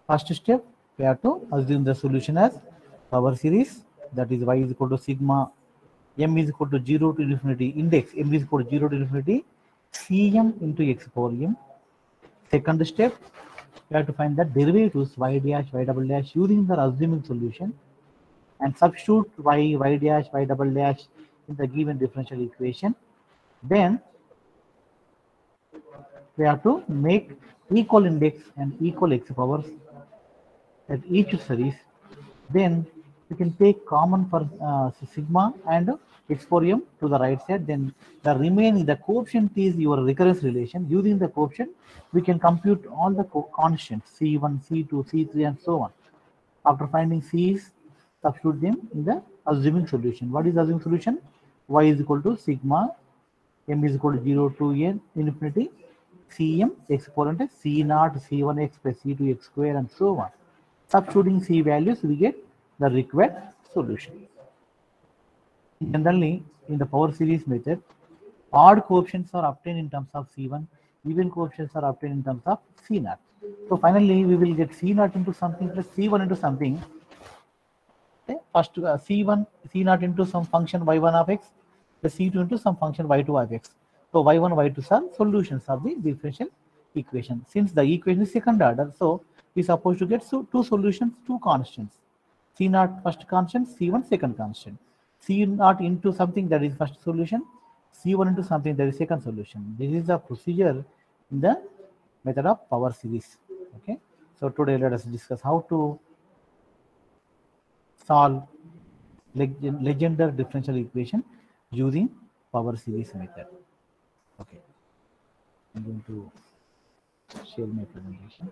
First step, we have to assume the solution as power series, that is y is equal to sigma m is equal to 0 to infinity, index m is equal to 0 to infinity cm into x power m. Second step, we have to find the derivatives y dash y double dash using the assuming solution and substitute y dash y double dash in the given differential equation. Then we have to make equal index and equal x powers at each series. Then we can take common for sigma and x power m to the right side. Then the remaining, the coefficient is your recurrence relation. Using the coefficient, we can compute all the constants C1, C2, C3 and so on. After finding C's, substitute them in the assuming solution. What is the assuming solution? Y is equal to sigma, m is equal to 0 to n infinity, Cm, x power into C0, C1x plus C2x square and so on. Substituting C values, we get the required solution. Generally, in the power series method, odd coefficients are obtained in terms of C1, even coefficients are obtained in terms of C0. So finally, we will get C0 into something plus C1 into something. Okay? First, C1, C0 into some function y1 of x plus C2 into some function y2 of x. So y1, y2 are solutions of the differential equation. Since the equation is second order, so we are supposed to get two solutions, two constants. C0 first constant, C1 second constant. C0 into something, that is first solution, C1 into something, that is second solution. This is the procedure in the method of power series. Okay. So today let us discuss how to solve Legendre differential equation using power series method. Okay. I'm going to share my presentation.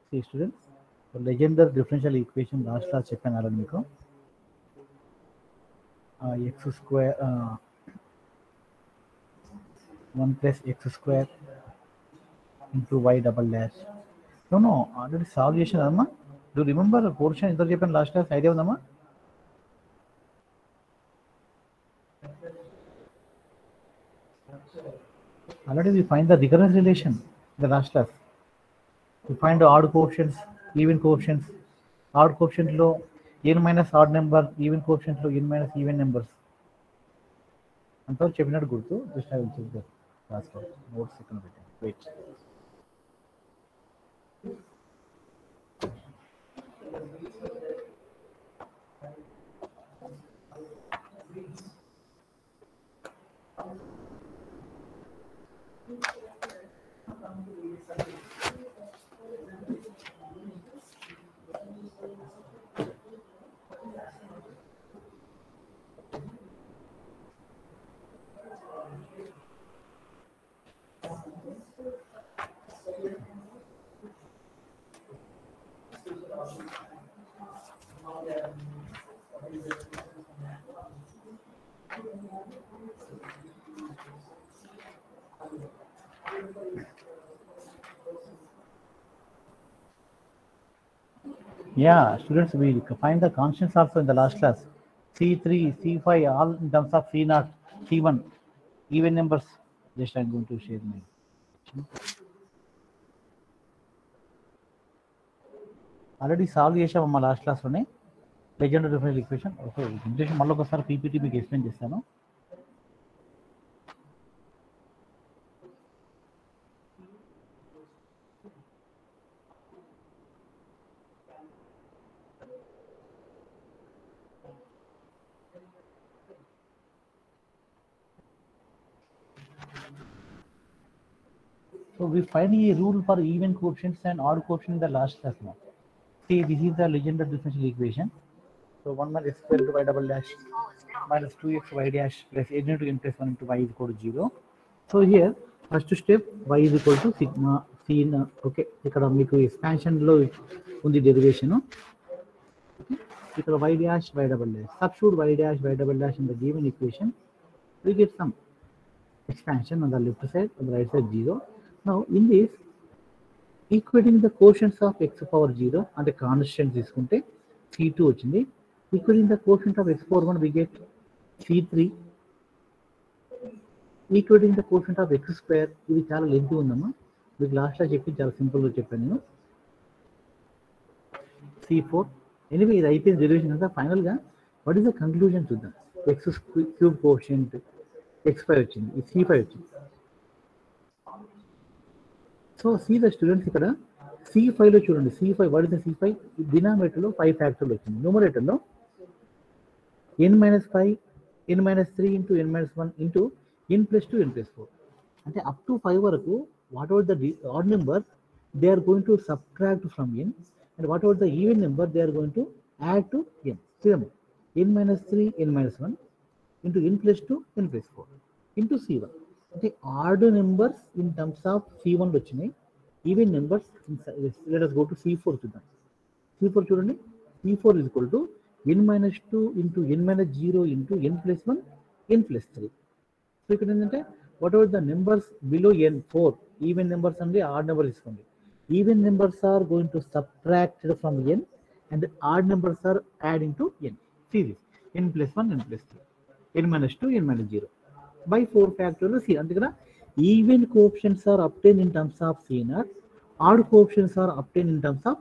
See students, the Legendre differential equation last class cheppanu already meeku. X square 1 plus x square into y double dash. No, already solve చేశాను అమ్మా. Do you remember the portion ఎంత చెప్పాను last class? Idea ఉందమ్మా? Already we find the recurrence relation in the last class. We find the odd coefficients, even coefficients. Odd coefficient లో n minus odd number, even coefficient లో n minus even numbers. అంతా చెప్పినట్టు గుర్తు. Just I will check the last class. Notes ఇక్కడ పెట్టాను. Wait. Yeah, students, we find the constants also in the last class. C3, C5, all in terms of C0, C1, even numbers. Just I'm going to share my. Already solve చేసామమ్మా last క్లాస్లోనే Legendre differential equation. Okay, interest మళ్ళీ ఒకసారి PPT మీకు explain చేస్తాను. So we find a rule for even coefficients and odd coefficients in the last class now. See, this is the Legendre differential equation. So 1 minus x square into y double dash minus 2x y dash plus n into n plus 1 into y is equal to 0. So here, first step, y is equal to sigma c in, okay, ఇక్కడ మీకు ఎక్స్పాన్షన్లో ఉంది derivation. ఇక్కడ y dash y double dash. Substitute y dash y double dash in the given equation. we get some expansion on the left side, on the right side 0. Now in this, equating the quotients of x power 0 and the constant తీసుకుంటే c2 వచ్చింది. Equating the quotient of x power 1 we get c3. Equating the quotient of x square, ఇది చాలా lengthy ఉందమ్మా, మీకు లాస్ట్లో చెప్పి చాలా సింపుల్గా చెప్పాను నేను. c4. ఎనివే ఇది అయిపోయింది డెరివేషన్ అంతా. ఫైనల్గా వాట్ ఈస్ ద కంక్లూజన్ చూద్దాం. ఎక్స్ క్యూబ్ కోషియంట్ x5 వచ్చింది, ఈ c5 వచ్చింది. సో సి ద స్టూడెంట్స్ ఇక్కడ c5లో చూడండి, c5 what is the c5, డినామినేటర్లో 5 ఫ్యాక్టర్లు వచ్చింది, న్యూమరేటర్లో n-5 n-3 into n-1 into n+2 n+4. అంటే అప్ టు 5 వరకు whatever the odd number they are going to subtract from n, and whatever the even number they are going to add to n. చూడమ్మా, n-3 n-1 into n+2 n+4 into c1. అంటే odd numbers in terms of c1 వచ్చినాయి, even numbers let us go to c4 చూద్దాం. c4 చూడండి, c4 is equal to n-2 into n-0 into n+1 n+3. So ఇక్కడ ఏంటంటే whatever the numbers below n4, even numbers అండి, odd number తీసుకోండి. Even numbers are going to subtracted from n and odd numbers are adding to n. See this, n+1 n+3 n-2 n-0 by 4 factorial c. అందుకన even coefficients are obtained in terms of c0, odd coefficients are obtained in terms of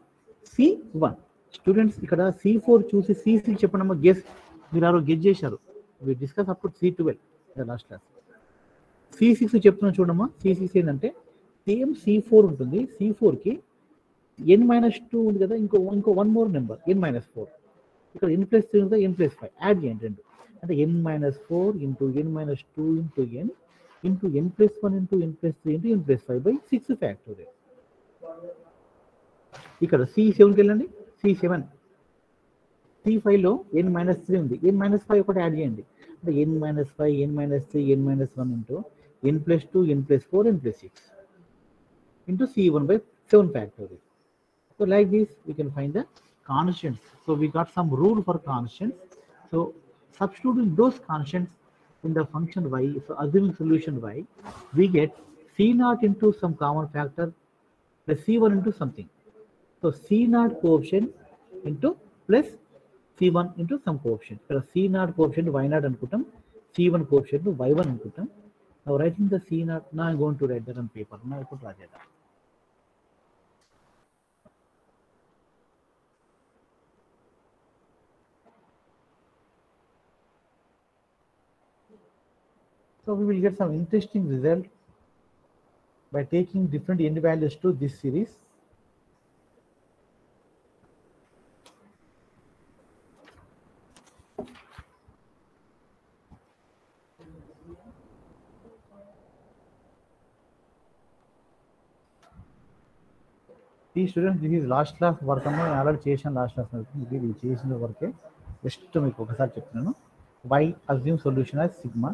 c1. Students ఇక్కడ c4 చూసి c6 చెప్పండి, guess, మీరు ఆరో guess చేశారు. We discuss up to c12 last class. c6 చెప్తున్నాను చూడమ్మా. c6 ఏంటంటే సేమ్ c4 ఉంటుంది, c4కి n-2 ఉంది కదా, ఇంకో వన్ మోర్ నెంబర్ n-4, ఇక్కడ n+3 ఉంది, n+5 యాడ్ చేయండి రెండు. అంటే n-4 into n-2 into n into n+1 into n+3 into n+5 by 6 factorial. ఇక్కడ c7కి వెళ్ళండి, c7 c5లో n-3 ఉంది, n-5 ఒకటి యాడ్ చేయండి. అంటే n-5 n-3 n-1 into n+2 n+4 n+6 into c1 by 7 factorial. So like this we can find the constants. So we got some rule for constants. So substituting those constants in the function y, so assuming solution y, we get c0 into some common factor plus c1 into something. So c0 coefficient into plus c1 into some coefficient. ఇక్కడ c0 coefficient y0 అనుకుంటాం, c1 coefficient y1 అనుకుంటాం. Now writing the c0, now I'm going to write that on paper. Now I put రాజేదా. So we will get some interesting result by taking different n values to this series. See students, this is last class work. I already చేసిన last class ఇది చేసిన వర్కే, just మీకు ఒకసారి చెప్తున్నాను. y assume solution as sigma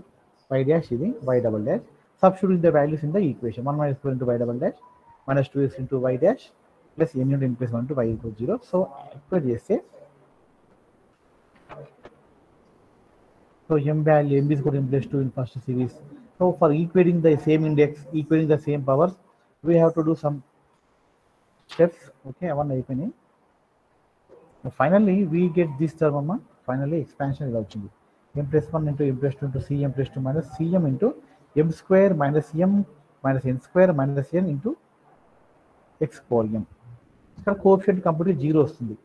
y dash ఇది y double dash, substituting the values in the equation. 1 minus 4 into y double dash minus 2x into y dash plus n into n plus 1 into y equals 0. So equate చేస్తే, so m value m is equal to m plus 2 in first series. So for equating the same index, equating the same powers, we have to do some steps. Okay, అవన్నీ అయిపోయినాయి. Finally we get this term అమ్మా, finally expansion ఇలా వచ్చింది. m+1 into m+2 into cm+2 minus cm into m square minus m minus n square minus n into x power m. ఇక్కడ coefficient completely 0 వస్తుంది.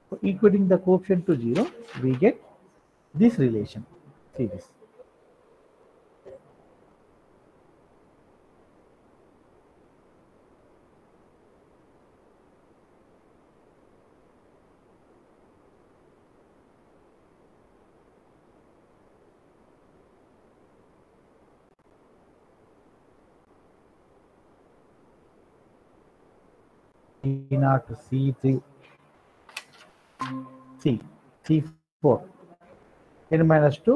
So equating the coefficient to 0, we get this relation. See this. C0 to C3, C4, n-2,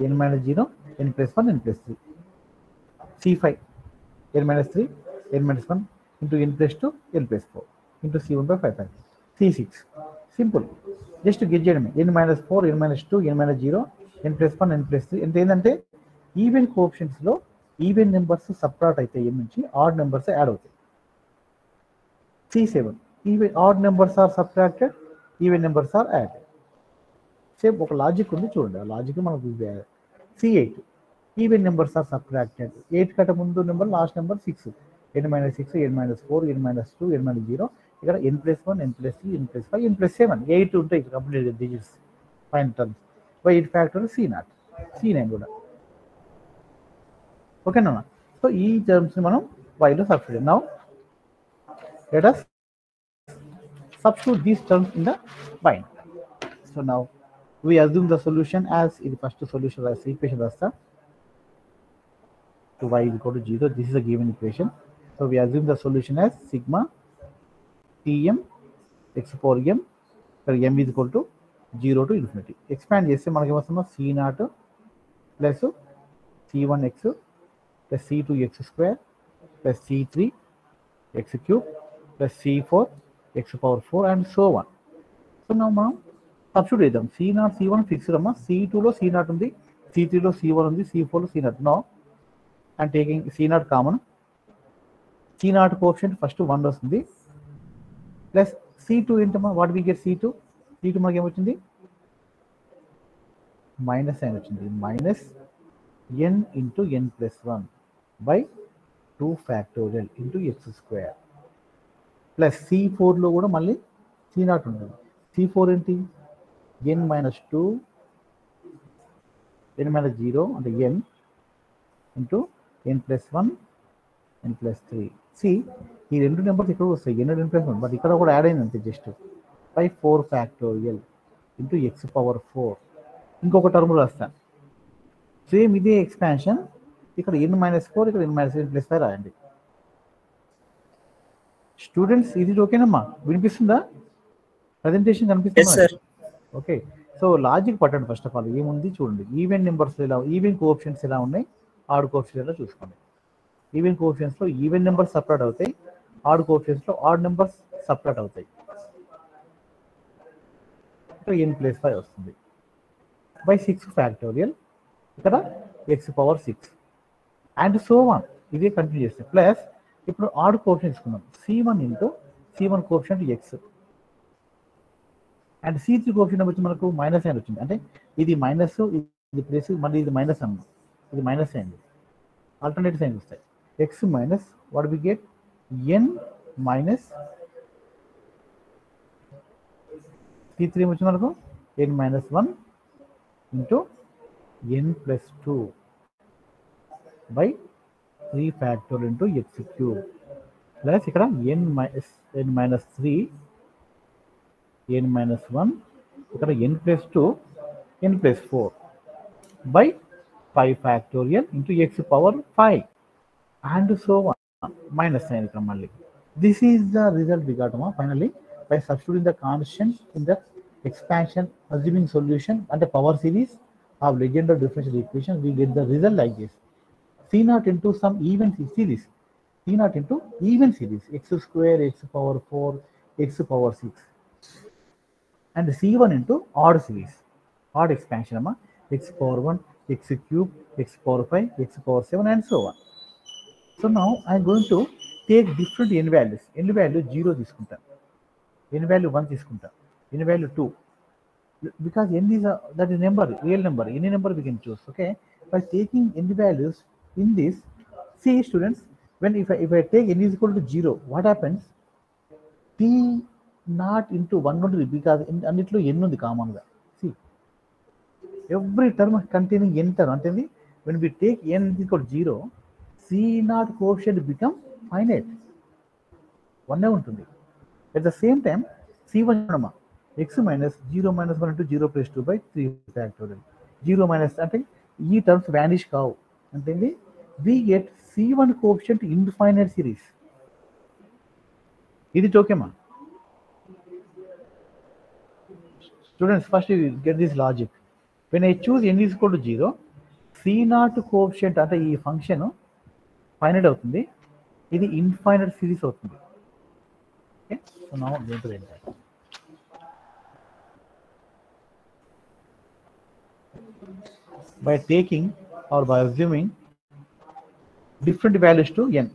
n-0, n plus 1, n plus 3, C5, n-3, n-1 into n plus 2, n plus 4 into C1 by 5, C6, simple, just to get n-4, n-2, n-0, n plus 1, n plus 3, and then even కోఎఫిషియెంట్స్లో even numbers subtract అయితే n నుంచి odd numbers add అవుతాయి. C7 even odd numbers are subtracted, even numbers are added. Same ఒక logic ఉంది చూడండి, ఆ logic మనకు C8 even numbers are subtracted. 8 కంటే ముందు number last number 6, n - 6, n - 4, n - 2, n - 0. ఇక్కడ n+1, n+3, n+5, n+7, 8 ఉంటాయి complete digits fine terms. By 8 factorial C0, C9 కూడా. ఓకేనా? సో ఈ టర్మ్స్ మనం వైలో substitute. Now let us substitute these terms in the bind. So now we assume the solution as in the first solution as equation rasta to y is equal to 0. This is a given equation. So we assume the solution as sigma Tm x power m, where m is equal to 0 to infinity. Expand చేస్తే మనకి ఏమొస్తుందో C0 plus C1x plus C2x square plus C3 x cube plus C4 x power 4 and so on. So now మనం substitute చేద్దాం. C0 C1 fixed అమ్మా, C2లో C0 ఉంది, C3లో C1 ఉంది, C4లో C0. No and taking C0 common. C0 coefficient first 1 వస్తుంది plus C2 ఏంటమ్మా, what we get C2 మనకి ఏమొచ్చింది మైనస్ సైన్ వచ్చింది, minus n into n+1 by 2 factorial into x square plus C4లో కూడా మళ్ళీ C0 ఉంటుంది. C4 ఏంటి n-2 n-0 అంటే n ఇంటూ n+1 n+3. ఈ రెండు నెంబర్స్ ఇక్కడ వస్తాయి n and n+1, బట్ ఇక్కడ కూడా యాడ్ అయింది అంతే just by 4 factorial into x power 4. ఇంకొక టర్మ్ రాస్తాను సేమ్ ఇదే ఎక్స్పాన్షన్, ఇక్కడ n-4 ఇక్కడ n-5 రాయండి. స్టూడెంట్స్ ఇది ఓకేనమ్మా, వినిపిస్తుందా? ప్రజెంటేషన్ కనిపిస్తుందా? ఓకే. సో లాజిక్ పట్టండి ఫస్ట్ ఆఫ్ ఆల్. ఏముంది చూడండి, ఈవెన్ నెంబర్స్ ఎలా, ఈవెన్ కోఎఫిషియెంట్స్ ఎలా ఉన్నాయి, ఆడ్ కోఎఫిషియెంట్స్ ఎలా చూసుకోండి. ఈవెన్ కోఎఫిషియెంట్స్లో ఈవెన్ నెంబర్స్ సపరేట్ అవుతాయి, ఆడ్ కోఎఫిషియెంట్స్లో ఆడ్ నెంబర్స్ సపరేట్ అవుతాయి. ఇక్కడ n+5 వస్తుంది బై 6 ఫ్యాక్టోరియల్, ఇక్కడ X power 6 and so one. ఇదే కంటిన్యూ చేస్తే ప్లస్ ఇప్పుడు ఆడ్ కోఎఫిషియెంట్ తీసుకున్నాం, C1 into C1 coefficient X and C3 coefficient వచ్చి మనకు మైనస్ సైన్ వచ్చింది, అంటే ఇది మైనస్, ఇది ప్లస్, మళ్ళీ ఇది మైనస్ అన్న, ఇది మైనస్ సైన్, ఆల్టర్నేటివ్ సైన్ వస్తాయి. X minus what we get n minus C3 వచ్చి మనకు n-1 into n+2 by 3 factorial into x cube plus ఇక్కడ n-3 n-1 ఇక్కడ n+2 n+4 by 5 factorial into x power 5 and so minus sign ఇక్కడ మళ్ళీ. This is the result we got finally by substituting the constant in the expansion assuming solution and the power series of Legendre differential equation. We get the result like this: C0 into some even series, C0 into even series x square x power 4 x power 6 and C1 into odd series, odd expansion x power 1 x cube x power 5 x power 7 and so on. So now I am going to take different n values. N value 0 తీసుకుంటా, n value 1 తీసుకుంటా, n value 2, because n is that is number, real number, any number we can choose. Okay, by taking n values in this, see students, when if I take n is equal to 0, what happens? T0 into 1 ఉంటుంది, because అన్నిట్లో n ఉంది common గా. See, every term containing n term అంటే when we take n is equal to 0, C0 coefficient become finite, 1 ఉంటుంది. At the same time C1 x minus 0 minus 1 into 0 plus 2 by 3 factorial. 0 minus అంటే ఈ terms vanish కావు అంటే we get C1 coefficient infinite series. ఇది ఓకేమా students? First get this logic. When I choose n is equal to 0, C0 coefficient అంటే ఈ function finite అవుతుంది, ఇది ఇన్ఫైనైట్ సిరీస్ అవుతుంది. Okay, so now going to end that. By taking or by assuming different values to n.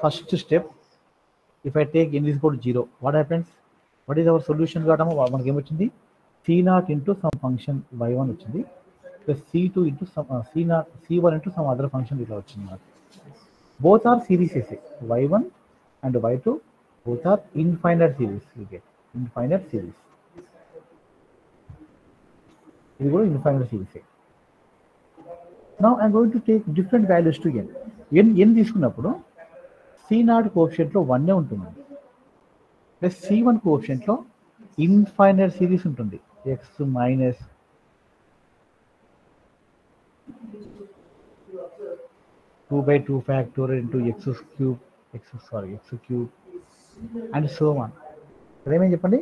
First step, if I take n is equal to 0, what happens? What is our solution? మనకి ఏమొచ్చింది? C0 into some function y1 వచ్చింది, plus C2 into some C1 into some other function ఇలా వచ్చింది. Both are series, y1 and y2, both are infinite series. We get infinite series. ఇది కూడా infinite series. Now I'm going to take different values to n. n తీసుకున్నప్పుడు C0 coefficient లో 1 ఉంటుంది, plus C1 coefficient లో infinite series ఉంటుంది, x minus two by two factorial into x cube and so on. ఇక్కడ ఏమేమి చెప్పండి,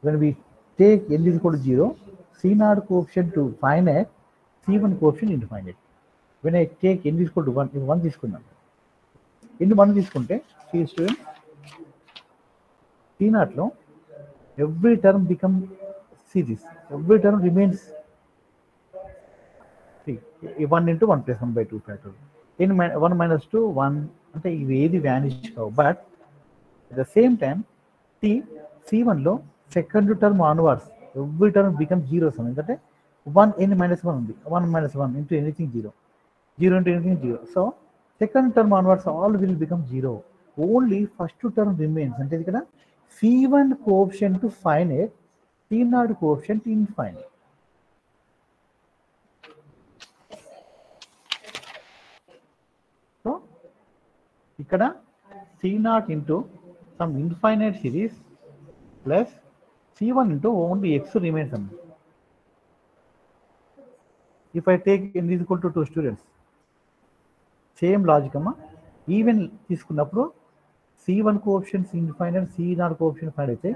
when we take n is equal to 0, C0 coefficient to finite, C1 coefficient infinite. when I take n is equal to 1, 1 తీసుకున్నాం, n 1 తీసుకుంటే C0 లో every term become series, every term remains 1 into 1 plus 1 by 2 factorial. n 1 minus 2 1 అంటే ఇవి ఏది vanish కావు. But at the same time C1 లో second term onwards every term become zeros. ఎందుకంటే 1 n minus 1 ఉంది, 1 minus 1 into anything 0, 0 into anything 0. So second term onwards all will become 0. Only first term remains. అంటే ఇక్కడ C1 coefficient to finite, C0 coefficient infinite. So ఇక్కడ C0 into some infinite series plus C1 into only x remains. If I take n is equal to 2 students, same logic అమ్మా. Even తీసుకున్నప్పుడు C1 coefficients infinite, C0 coefficient find అయితే,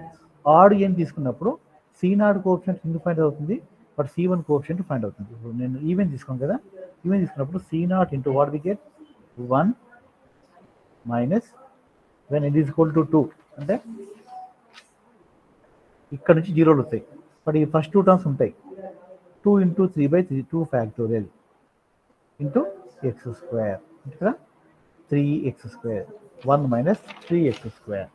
odd n తీసుకున్నప్పుడు C0 coefficient infinite అవుతుంది, but C1 coefficient find అవుతుంది. ఇప్పుడు నేను even తీసుకోను కదా, ఈవెన్ తీసుకున్నప్పుడు C0 into what we get 1 minus when n is equal to 2, అంటే ఇక్కడ నుంచి జీరోలు వస్తాయి, బట్ ఈ ఫస్ట్ 2 టర్మ్స్ ఉంటాయి. 2 into 3 by 3, 2 factorial into x square, ఇక్కడ 3x square, 1 minus 3x square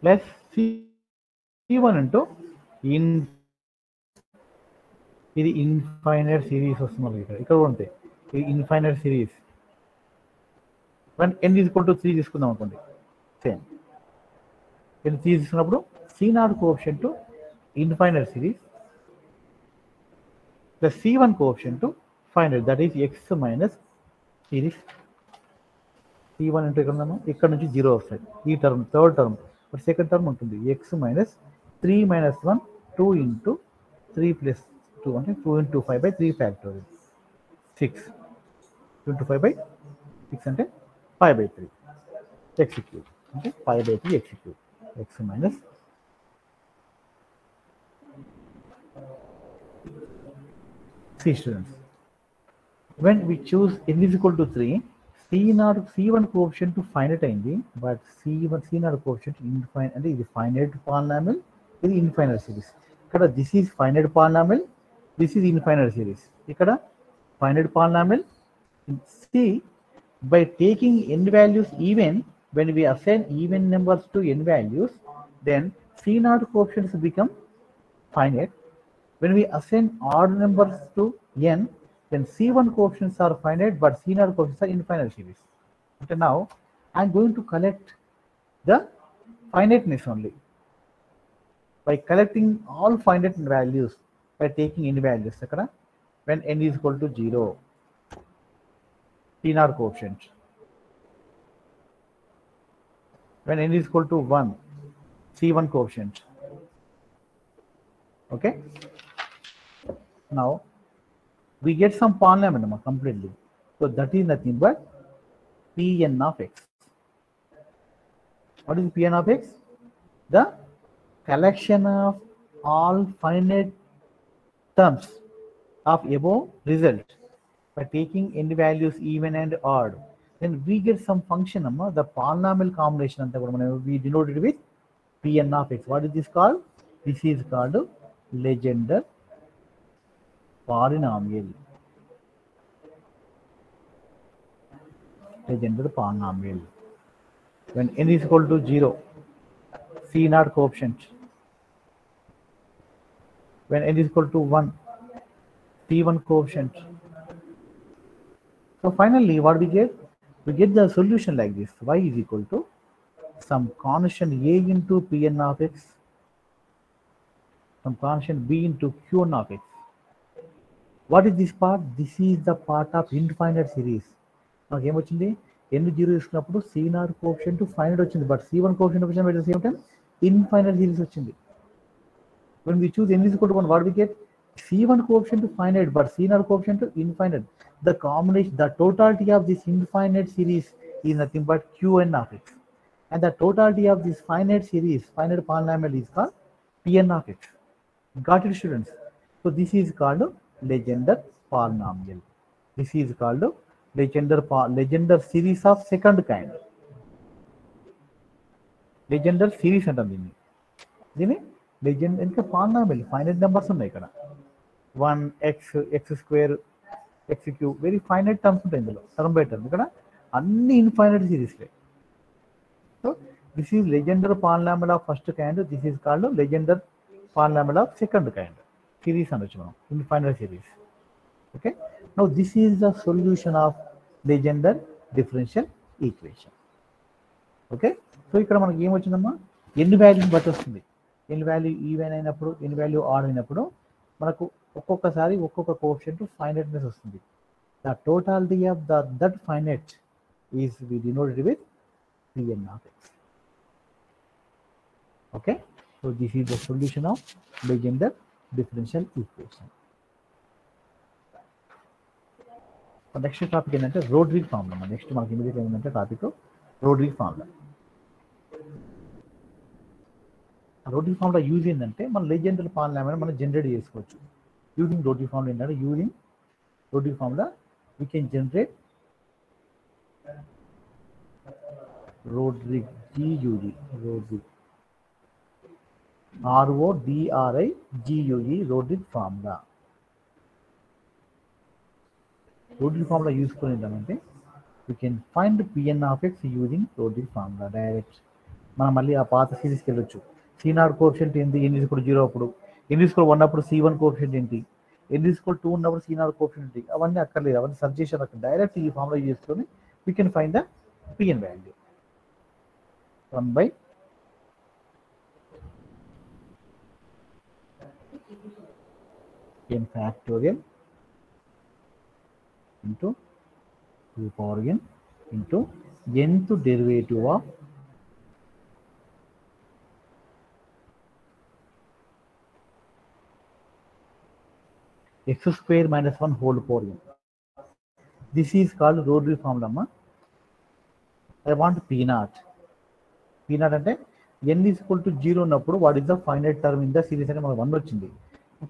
plus C1 into ఇది ఇన్ఫైనైట్ సిరీస్ వస్తుంది. ఇక్కడ కూడా ఉంటాయి, ఇది infinite series. when n is equal to 3 తీసుకుందాం అనుకోండి, సేమ్ n 3 తీసుకున్నప్పుడు C0 coefficient to infinite series plus C1 coefficient to finite, that is x minus series. C1 అంటే ఇక్కడ నుంచి 0 వస్తాయి, ఈ term third term. But second term ఉంటుంది x minus 3 minus 1 2 into 3 plus 2 అంటే 2 into 5 by 3 factorial 6, 2 into 5 by 6 అంటే 5 by 3 x cube, అంటే 5 by 3 x cube, x minus C students. When we choose n is equal to 3, C1 coefficient to finite అయింది, but C0 coefficient infinite, అంటే ఇది finite polynomial, ఇది infinite series. ఇక్కడ this is finite polynomial, this is infinite series. ఇక్కడ finite polynomial C, by taking n values even, when we assign even numbers to n values, then C0 coefficients become finite. When we assign odd numbers to n, then C1 coefficients are finite, but C0 coefficients are infinite series. Okay, now I am going to collect the finiteness only by collecting all finite values by taking n values. When n is equal to 0, C0 coefficient. When n is equal to 1, C1 coefficient. Okay. Now we get some polynomial completely. So that is nothing but Pn of x. What is Pn of x? The collection of all finite terms of above result by taking n values even and odd. then we get some function, the polynomial combination anta kuda మనం we denoted with Pn of x. What is this called? This is called Legendre polynomial. Legendre polynomial. When n is equal to 0, C naught coefficient. When n is equal to 1, T1 coefficient. So finally, what we get? We get the solution like this. Y is equal to some constant a into Pn of x, some constant b into Qn of x. What is this part? This is the part of infinite series. మనకి ఏమొచ్చింది? n 0 తీసుకున్నప్పుడు C0 coefficient finite వచ్చింది, but C1 coefficient వచ్చిన at the same time infinite series వచ్చింది. When we choose n is equal to 1, what we get? C1 coefficient finite, but C0 coefficient infinite. The combination, the totality of this infinite series is nothing but Qn of x. And the totality of this finite series, finite polynomial, is called Pn of x. Got it, students? So this is called Legendre polynomial. This is called Legendre series of second kind. Legendre series అంటాం దీన్ని Legendre ఇంకా polynomial, finite numbers ఉన్నాయి ఇక్కడ. 1 x square x cube, very finite terms ఉంటాయి ఇందులో, term by term. ఇక్కడ అన్ని infinite సిరీస్లే. So this is Legendre polynomial of first kind. This is called Legendre polynomial of second kind. Series అనొచ్చు మనం, infinite series. Okay, now this is the solution of Legendre differential equation. Okay, so ఇక్కడ మనకి ఏమొచ్చిందమ్మా, ఎన్ని values బట్టి వస్తుంది. ఎన్ని value even అయినప్పుడు, ఎన్ని వాల్యూ ఆడ్ అయినప్పుడు మనకు ఒక్కొక్కసారి ఒక్కొక్క కోఎఫిషియంట్ ఫైనైట్నెస్ వస్తుంది. The totality of that finite is we denoted with Pn of x. Okay, so this is the solution of Legendre differential equation. Next topic ఏంటంటే రోడ్రిగ్ ఫార్ములా. నెక్స్ట్ మనకి immediate ఏంటంటే topic Rodrigues formula. Rodrigues formula use ఏంటంటే మన Legendre polynomial మనం generate చేసుకోవచ్చు. Using Rodrigues formula ఏంటంటే, using Rodrigues formula we can generate Rodrig, G-U-G, Rodrig, R-O-D-R-I-G-U-G, Rodrig formula. Rodrig formula use చేద్దామంటే we can find Pn of x using Rodrig formula direct. మనం మళ్ళీ ఆ పాత సిరీస్కి వెళ్ళొచ్చు. C0 coefficient ఏంటి? n is equal to 0 అప్పుడు, n is equal to 1 అప్పుడు C1 coefficient ఏంటి, n is equal to 2 ఉన్నప్పుడు C0 కోఎఫిషియంట్ ఏంటి, అవన్నీ అక్కర్లేదు, అవన్నీ సర్చ్ చేసి అక్కడ డైరెక్ట్ ఈ ఫార్ములా యూజ్ చేసుకొని we can find the Pn value. 1 by n factorial into 2 power n into nth derivative of x square minus 1 whole power n. This is called Rodrig formula. I want P0. P0 అంటే n is equal to 0 ఉన్నప్పుడు what is the finite term in the series అంటే మనకు 1 వచ్చింది.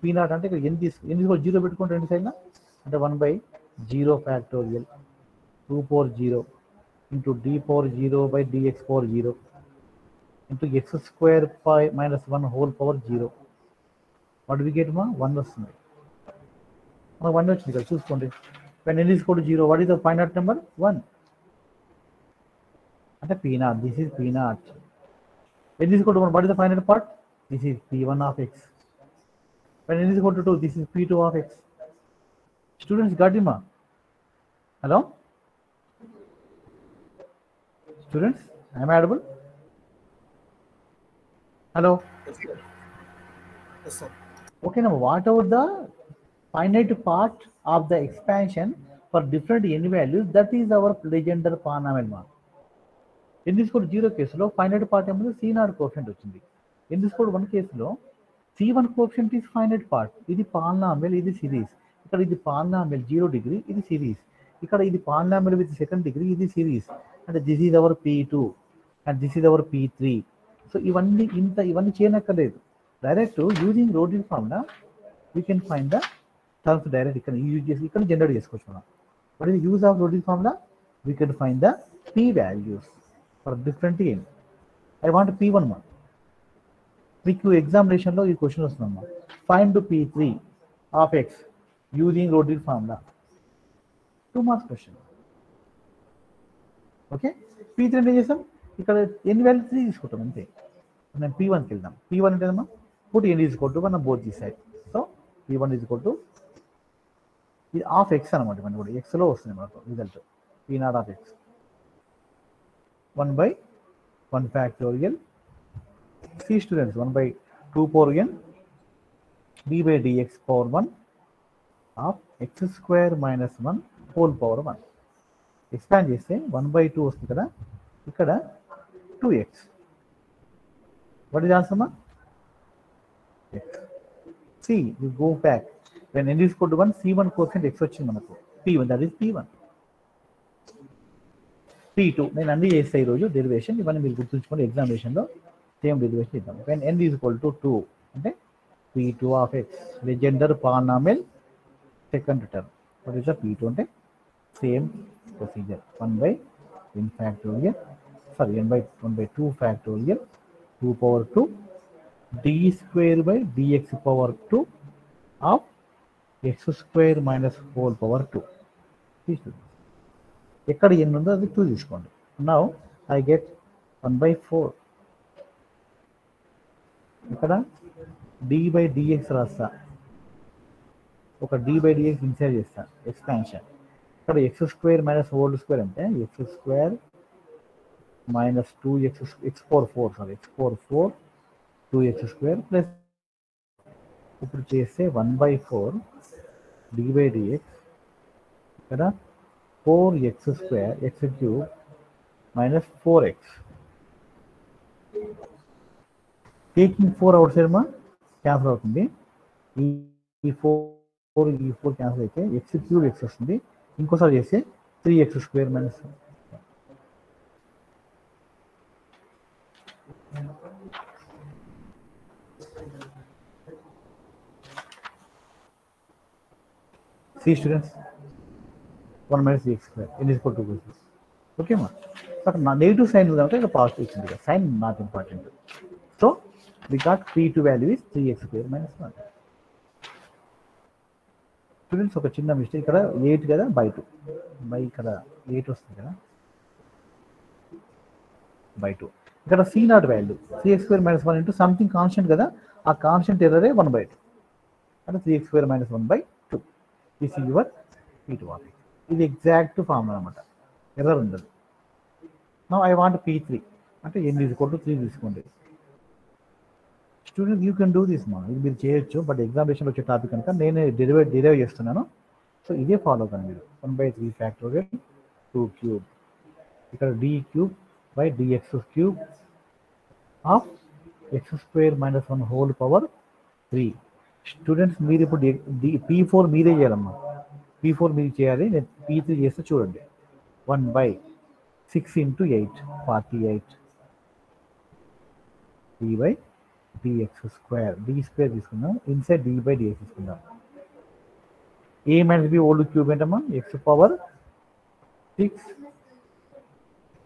P0 అంటే ఇక్కడ n is equal to 0 పెట్టుకుంటే రెండు సైడ్న అంటే 1 by 0 factorial 2 power 0 into d power 0 by dx power 0 into x square minus 1 whole power 0. What do we get ma? 1 వస్తుంది. మనకు 1 వచ్చింది ఇక్కడ చూసుకోండి. When n is equal to 0, what is the finite number? 1. అంటే P0, this is P0. When n is equal to 1, what is the finite part? This is P1 of x. When n is equal to 2, this is P2 of x. Students, got it ma? Hello? Students, am I audible? Hello? Yes, sir. Yes, sir. Okay, now whatever the finite part of the expansion for different n values, that is our Legendre polynomial mark. In this code 0 కేసులో finite part ఏమో C0 coefficient వచ్చింది. In this code 1 కేసులో C1 coefficient is finite part. ఇది polynomial, ఇది series. ఇక్కడ ఇది polynomial 0 degree, ఇది series. ఇక్కడ ఇది పాలినామియల్ విత్ సెకండ్ డిగ్రీ, ఇది సిరీస్. అంటే this is our P2 and this is our P3. So ఇవన్నీ చేయనక్కర్లేదు. Direct using Rodrigues formula we can find the terms direct ఇక్కడ యూజ్ చేసి ఇక్కడ జనరేట్ చేసుకోవచ్చు మనం. What is use of Rodrigues formula? we can find the p values for different n. I want p1 mark. మీకు ఎగ్జామినేషన్లో ఈ question వస్తుందమ్మా, find p3 of x using Rodrigues formula. 2 marks question. Okay, p3 అంటే చేసాం, ఇక్కడ n value 3 తీసుకుంటాం అంతే. నేను p1కి వెళ్దాం. p1 అంటే ఏదమ్మా, put n is equal to మనం both the side. So p1 is equal to ఇది ఆఫ్ ఎక్స్ అనమాట, మనకి కూడా ఎక్స్లో వస్తుంది మనకు result, p0 of x 1/1 factorial C students 1/2 power n d by dx power 1 of x square minus 1 whole power 1. Expand చేస్తే 1/2 వస్తుంది కదా, ఇక్కడ 2x. What is answer? x. See, you go back when n is equal to 1, c1 coefficient x వచ్చింది మనకు, p1, that is p1. p2 నేను అన్ని చేస్తే ఈరోజు డెరివేషన్, ఇవన్నీ మీరు గుర్తుంచుకోండి, ఎగ్జామినేషన్లో సేమ్ డెరివేషన్ ఇద్దాం. when n is equal to 2 అంటే p2 of x Legendre polynomial second term. What is the p2 అంటే same procedure, 1/n factorial sorry n/1/2 factorial 2 power 2 d square by dx power 2 of x square minus whole power 2. ఎక్కడ n ఉందో అది 2 తీసుకోండి. Now I get 1/4. ఇక్కడ d by dx రాస్తా, ఒక d by dx inside చేస్తా, expansion. ఇక్కడ x square minus whole square అంటే x square minus 2x X power 4 sorry X power 4 2x square plus ఇప్పుడు చేస్తే 1/4 d బై dx, ఇక్కడ 4x square X cube minus 4x. Taking 4 out side మా cancel అవుతుంది, ఈ 4 cancel అయితే X cube X వస్తుంది. ఇంకోసారి చేస్తే 3x square minus c students 1 minus x square n is equal to 2. Okay మా, అక్కడ నా నెగిటివ్ సైన్ ఉందంటే ఇక్కడ పాజిటివ్ ఇచ్చింది, sign not important. So we got p2 value is 3x square minus 1. Students ఒక చిన్న మిస్టేక్, ఇక్కడ 8 కదా బై 2, బై ఇక్కడ 8 వస్తుంది కదా బై 2. ఇక్కడ c0 value 3x square minus 1 into something constant కదా, ఆ కాన్స్టెంట్ ఎర్రరే 1/2 అంటే 3x square minus 1/2. This is your p2 of x. ఇది ఎగ్జాక్ట్ ఫార్ములా అనమాట, ఎర్రర్ ఉండదు. నౌ ఐ వాంట్ p3 అంటే n ఈజ్ ఈక్వల్ టు 3 తీసుకోండి. Student you can do this మా, ఇది మీరు చేయొచ్చు, బట్ ఎగ్జామినేషన్లో వచ్చే టాపిక్ కనుక నేను డిరైవ్ చేస్తున్నాను. సో ఇదే ఫాలో కానీ మీరు 1/3 ఫ్యాక్టోరియల్ 2 క్యూబ్, ఇక్కడ d cube by dx cube of X square minus 1 whole power 3. Students మీరు ఇప్పుడు p4 మీరే చేయాలమ్మా, p4 మీరు చేయాలి, నేను p3 చేస్తే చూడండి. 1/6 into 8 48 d by dx square, d square తీసుకుందాం, ఇన్సైడ్ d బై dx తీసుకుందాం. a మైనస్ b ఓల్డ్ క్యూబ్ ఏంటమ్మా, x power 6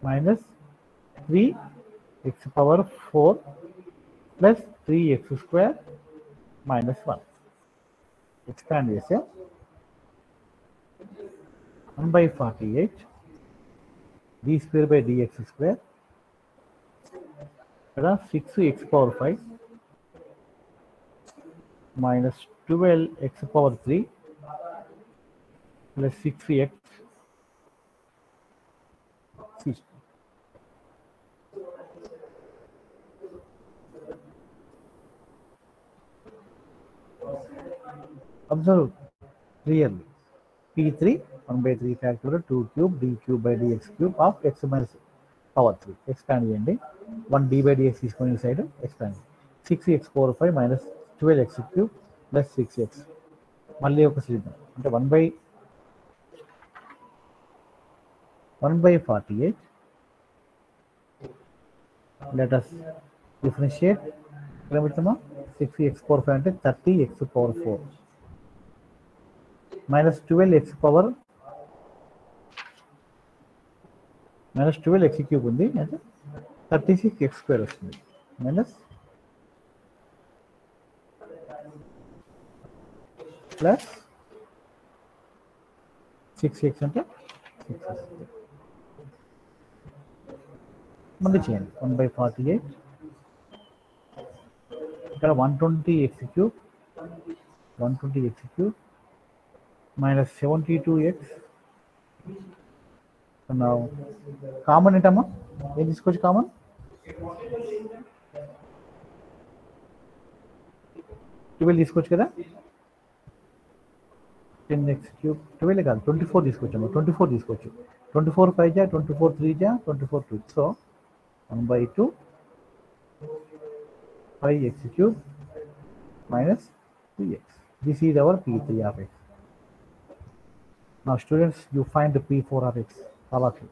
minus 3 x power 4 plus 3x square minus 1. Expand చేస్తే 1/48 d square by dx square, ఇక్కడ 6x power 5 minus 12x power 3 plus 6x. Observe clearly, p3 1/3 factorial 2 cube d cube by dx cube of x minus power 3. Expand చేయండి, 1 d by dx తీసుకొని side expand, 6x power 5 minus 12x cube plus 6x. మళ్ళీ ఒక సిద్ధం అంటే 1/48. Let us differentiate. ఇక్కడ పెడతామా 6x power 5 అంటే 30x power 4 minus 12x power minus 12x³ ఉంది అంటే 36x² వస్తుంది మైనస్ ప్లస్ 6x అంటే 6 వస్తుంది. మళ్ళీ చేయండి 1/48 ఇక్కడ 120x³ 120x³ minus 72x. So now common ఏంటమ్మా ఏం తీసుకోవచ్చు కామన్ 12 తీసుకోవచ్చు కదా 10x³ 12 కాదు 24 తీసుకోవచ్చమ్మా 24 తీసుకోవచ్చు 24 5 జా 24 3 జా 24 2 so 1/2 5x³ minus 2x. This is our P3 of x. Now students, you find the P4 of x. All of you.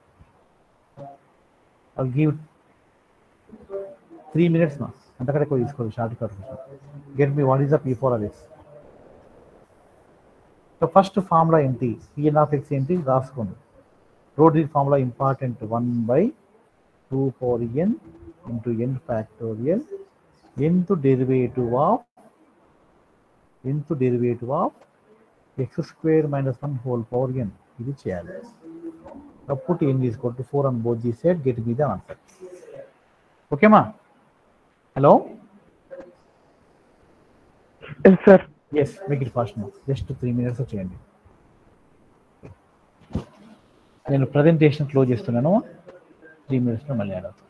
I'll give 3 minutes now. అంతకడే కొద్ది తీసుకోండి short cut. Get me what is the P4 of x. So first formula ఏంటి Pn of x ఏంటి రాసుకోండి. Wrote this formula important 1/2 power n into n factorial into derivative of x² minus 1 whole power n. ఇది చేయాలి. Put n is equal to 4 on both these sides. Get me the answer. Okay ma? Hello? Yes, sir. Yes, make it fast now. Just 3 minutes చేయండి. నేను presentation close చేస్తున్నాను 3 minutes లో మళ్ళీ add అవుతాను.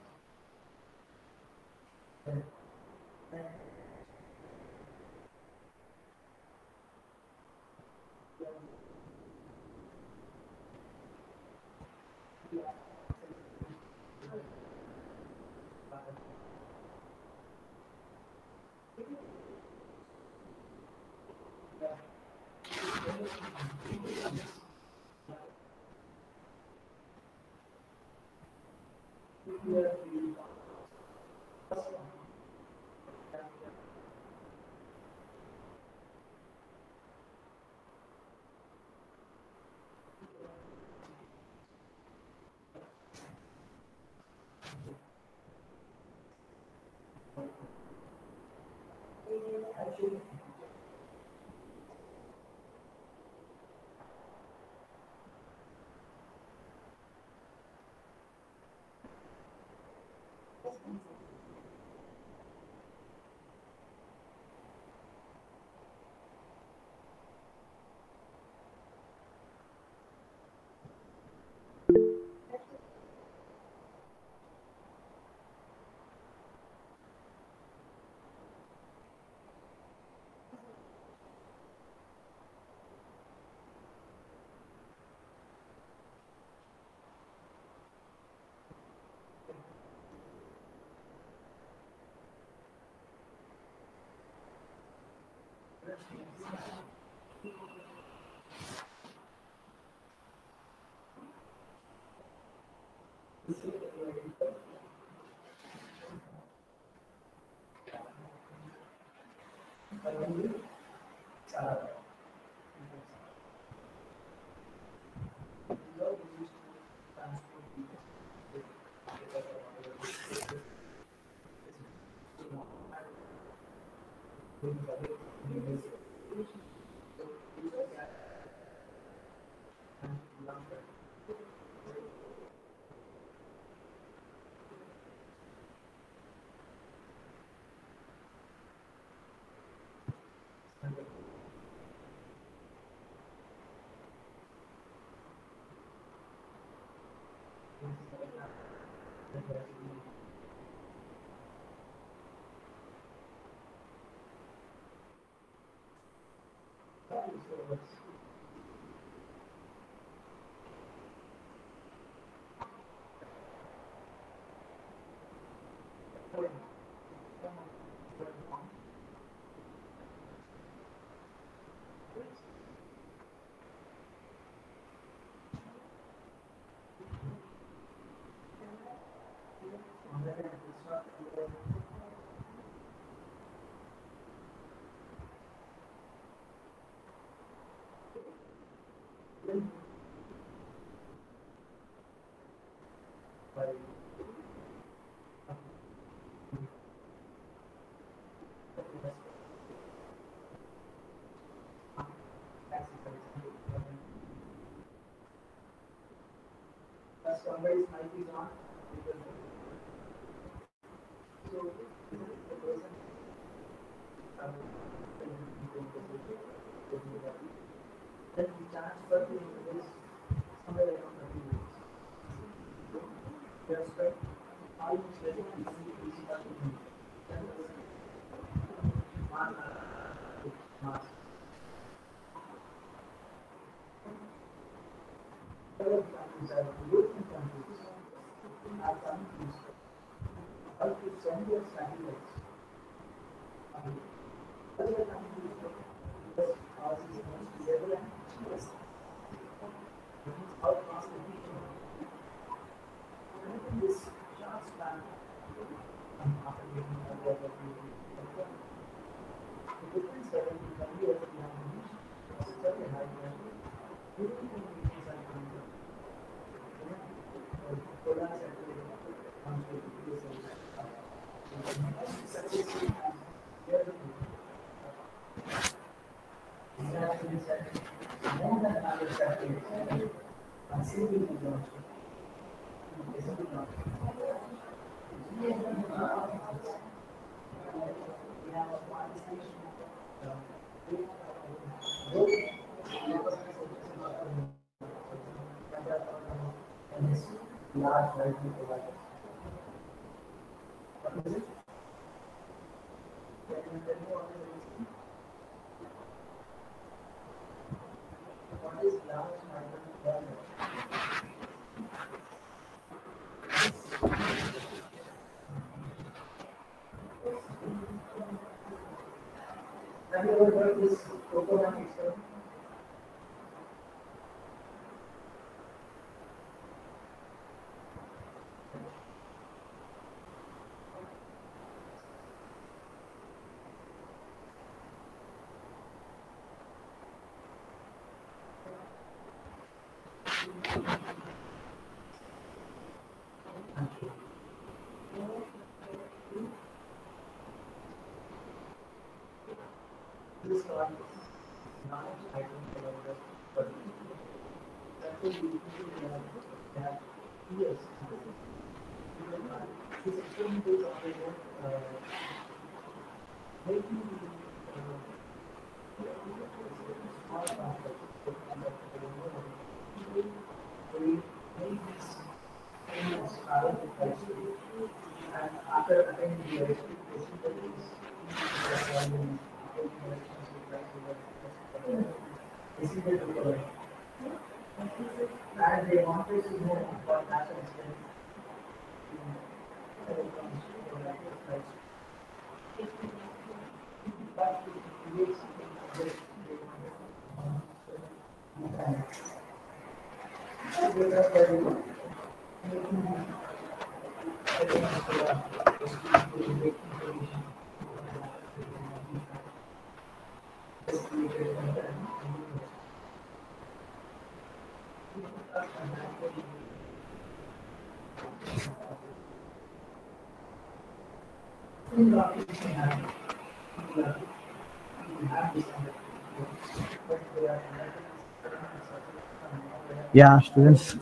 Yeah, students,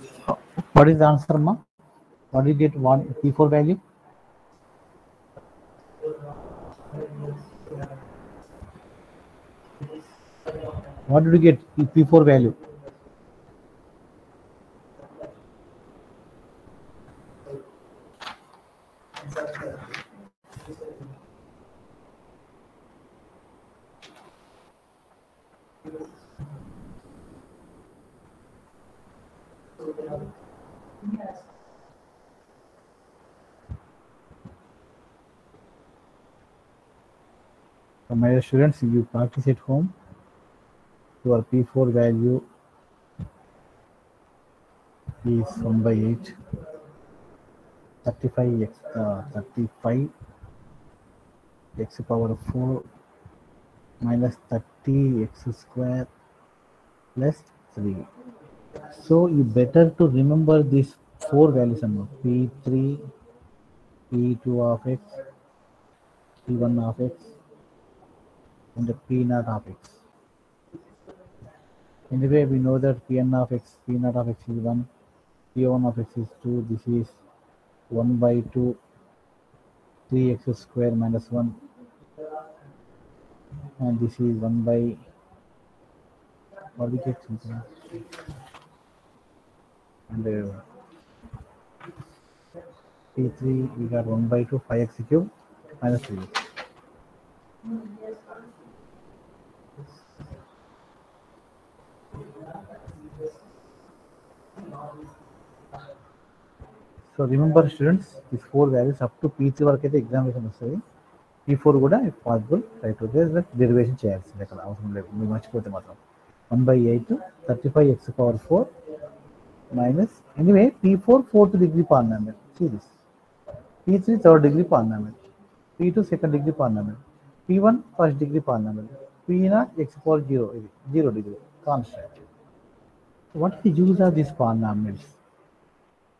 what is the answer, ma? What did you get one P4 value? What did you get P4 value? So my students, you practice at home. Your P4 value is 1 by 8, 35 x power 4 minus 30 x square plus 3. So you better to remember these four values, P3, P2 of x, P1 of x, and the P0 of x. Anyway, we know that Pn of x, P0 of x is 1, P1 of x is 2. This is 1 by 2, 3x square minus 1. And this is 1 by, what we get something. And P3, we got 1 by 2, 5x cube minus 3. So remember students, these 4 values up to P3 వరకు అయితే examination వస్తుంది. P4 కూడా if possible try to derivation చేయాల్సింది అక్కడ అవసరం లేదు మీరు మర్చిపోతే మాత్రం 1 by 8 35x power 4 minus anyway P4 4th degree polynomial. See this. P3 third degree polynomial. P2 second degree polynomial. P1 first degree polynomial. P0 x power 0 ఇది 0 degree constant. So what is the use of these polynomials?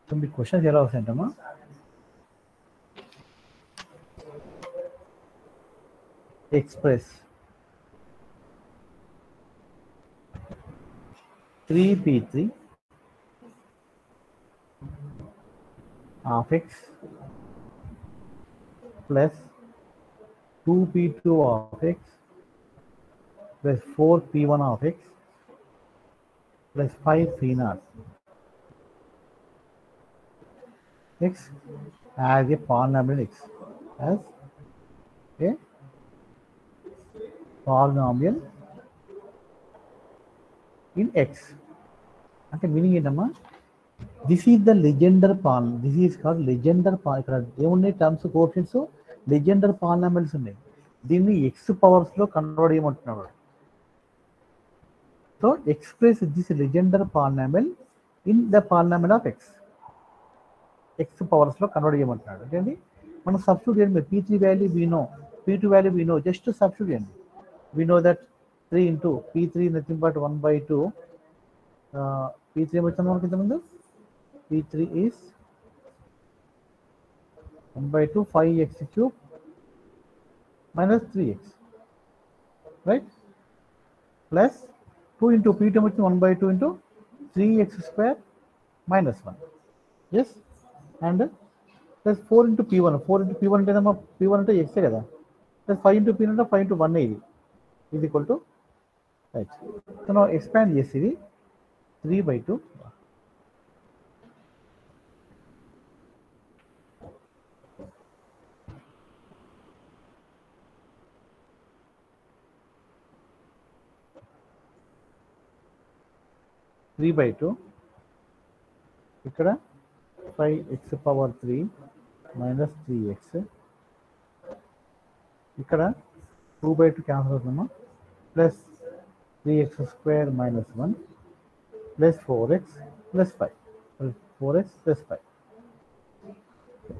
So me questions ఎలా వస్తాయంటమ్మా, express 3p3 of x plus 2p2 of x plus 4p1 of x plus 5p0 x as a polynomial x, as a polynomial in x. అంటే meaning ఏంటమ్మా, this is the Legendre poly, this is called Legendre poly. ఇక్కడ ఏమున్నాయి terms coefficients, Legendre polynomials ఉన్నాయి. దీన్ని x పవర్స్లో convert చేయమంటున్నాడు. So express this Legendre polynomial in the polynomial of x, x పవర్స్లో convert చేయమంటున్నాడు. అంటే మనం సబ్స్టిట్యూట్ చేయండి. P3 value we know, P2 value we know, just substitute చేయండి. We know that 3 into P3 nothing but 1 by 2. P3 P3 is 1 by 2 5x cube minus 3x, right? Plus 2 into P2 1 by 2 into 3x square minus 1. Yes, and plus 4 into P1. 4 into P1 అంటే P1 అంటే x కదా, plus 5 into P1 అంటే 5 into 1 ఇది is equal to right. So now expand this ఇది 3 by 2. ఇక్కడ 5x power 3 minus 3x, ఇక్కడ 2 by 2 cancel అవుతుందమ్మా, plus 3x square minus 1 plus 4x plus 5, 4x plus 5.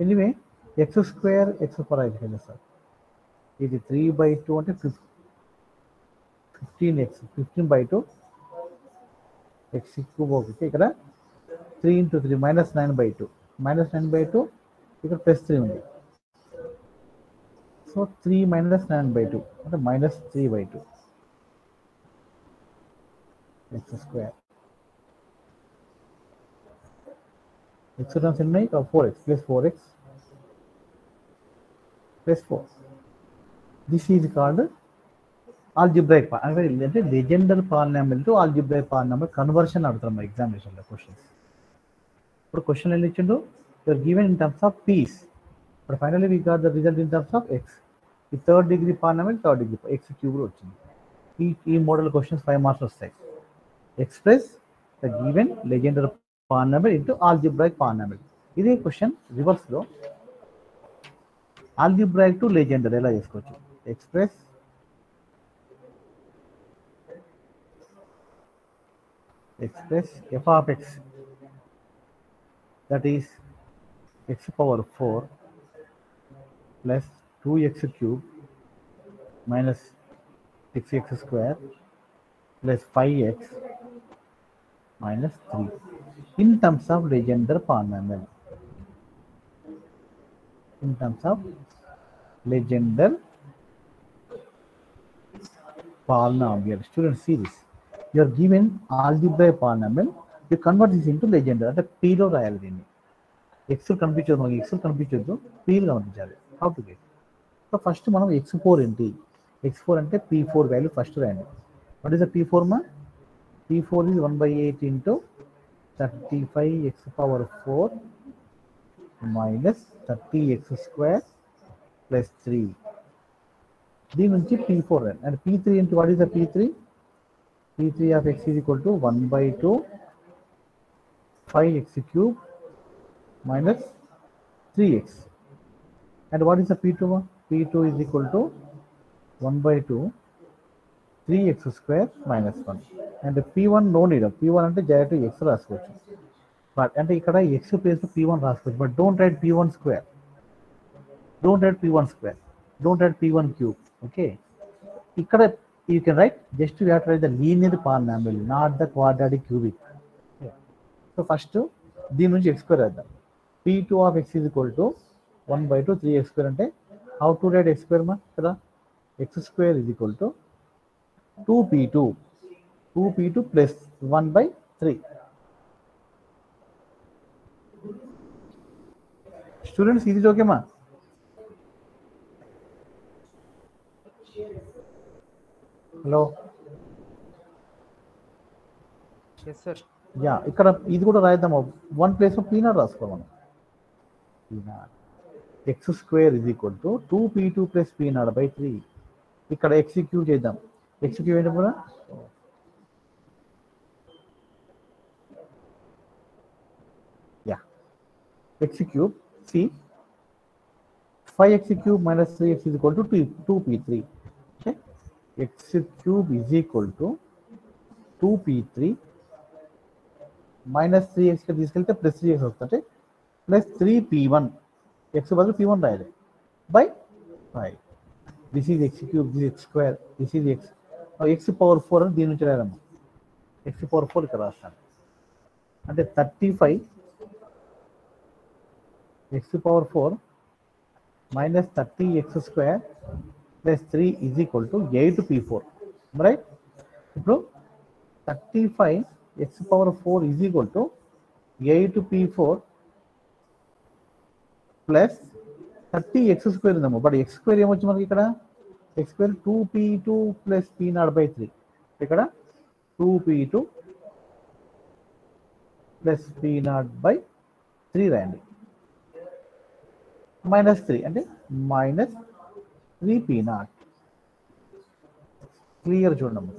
Anyway x square x power 5 sir, ఇది 3 by 2 అంటే 15x, 15 by 2 x cube అవుతుంది. ఇక్కడ 3 into 3 minus 9 by 2, minus 9 by 2 ఇక్కడ plus 3 ఉంది. So 3 minus 9 by 2 అంటే minus 3 by 2 x square. x terms ఉన్నాయి, 4x plus 4x plus 4. This is called algebraic అంటే Legendre polynomial to algebraic polynomial conversion అడుగుతాం మా ఎగ్జామినేషన్లో క్వశ్చన్స్. ఇప్పుడు క్వశ్చన్ ఎలా ఇచ్చిండు, you're given in terms of Ps, but finally we got the result in terms of x. ఈ third degree polynomial third degree x క్యూబ్లో వచ్చింది. ఈ మోడల్ క్వశ్చన్స్ 5 మార్క్స్ వస్తాయి. Express the given Legendre polynomial into algebraic polynomial. ఇదే question రివర్స్లో algebraic to Legender ఎలా చేసుకోవచ్చు. Express f of x, that is x power 4 plus 2x cube minus 6x square plus 5x minus 3 in terms of Legendre polynomial. In terms of Legendre polynomial. Students, see this. You are given algebraic polynomial you convert this into Legender అంటే పీలో రాయాలి దీన్ని. X కనిపించదు మనకి, X కనిపించొద్దు, peel కనిపించాలి. How to get? So first మనం x4 ఏంటి, x4 అంటే p4 value first రాయండి. వాట్ ఈస్ ద p4 మా? p4 is 1/8 into 35x power 4 minus 30x square plus 3. దీని నుంచి p4 రాయండి. And p3 into what is the p3? p3 of x is equal to 1/2 5x cube minus 3x. And what is the p2? p2 is equal to 1/2 3x square minus 1. And p1 no need. p1 అంటే direct x రాసుకోవచ్చు. But అంటే ఇక్కడ x place p1 రాసుకోవచ్చు. But don't write p1 square, don't write p1 square, don't write p1 cube. Okay, ఇక్కడ you can write just you have to write the linear polynomial, not the quadratic cubic. So first దీని నుంచి x square రాద్దాం. p2 of x is equal to 1/2 3x square అంటే how to write x square మా? కదా x square is equal to 2p2 plus 1/3. Students ఇది ఓకేమా? Hello, Yes, sir. Yeah ఇక్కడ ఇది కూడా రాయిద్దాము. 1 ప్లేస్ p0 రాసుకోవాలి మనం. p0 x square is equal to 2p2 plus p0/3. ఇక్కడ x క్యూబ్ చేద్దాం. x క్యూబ్ ఏంటి కూడా x cube, see 5x cube minus 3x is equal to 2p3. Okay, x cube is equal to 2p3 minus 3x కి తీసుకెళ్తే plus 3x వస్తుంది, plus 3p1 x బదులు p1 రాయాలి by 5. This is x cube, this x square, this is x power 4 అని దీని నుంచి రాయాలమ్మా. x power 4 ఇక్కడ రాస్తాను అంటే 35 x power 4 minus 30x square plus 3 is equal to 8p4. Right? ఇప్పుడు 35 x power 4 is equal to 8p4 plus 30x square ఉందమ్మా. But x square ఏమొచ్చి మనకి ఇక్కడ? x square 2p2 plus p0/3. ఇక్కడ 2p2 plus p0/3 రాయండి. -3 అంటే -3p0. Clear చూడండి.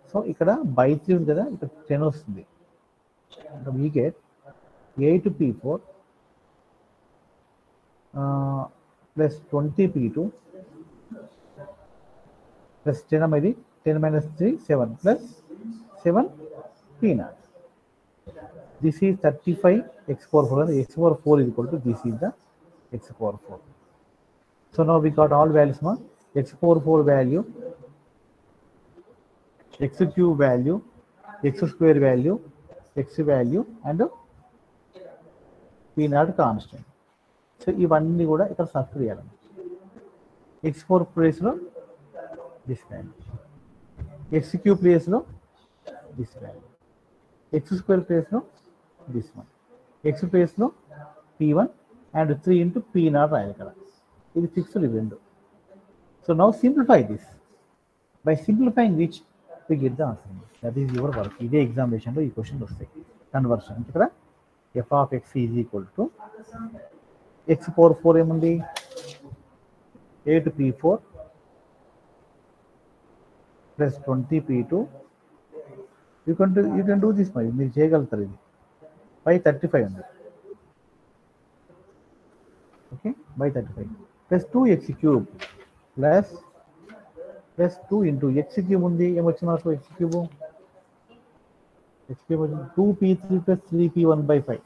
So ఇక్కడ by 3 ఉంది కదా, ఇక్కడ 10 వస్తుంది. We get 8p4 plus 20p2 plus 10 అనేది 10 - 3 7 plus 7p0. This is 35 x power 4. x power 4 is equal to this is the x power 4. So now we got all values, ma. X power 4 value, x cube value, x square value, x value and p0 constant. So ఇవన్నీ కూడా ఇక్కడ substitute చేయాలి. x4 place లో this value, x cube place లో this value, x square place లో this one, x place లో p1 and 3 into p0 రాయాలి ఇక్కడ. ఇది ఫిక్స్డ్ ఇవి రెండు. So now simplify this. By simplifying which we get the answer. That is your work. ఇదే ఎగ్జామినేషన్లో ఈ క్వశ్చన్ వస్తాయి. కన్వర్షన్ ఇక్కడ f of x is equal to x power 4 ఏముంది 8p4 plus 20p2. You can do this. మరి మీరు చేయగలుగుతారు. ఇది 535 ఉంది. Okay, by 35 plus 2x cube plus 2 into x cube ఉంది. ఏమొచ్చింది మనకు? x క్యూబ్ వచ్చింది 2p3 ప్లస్ 3p1/5.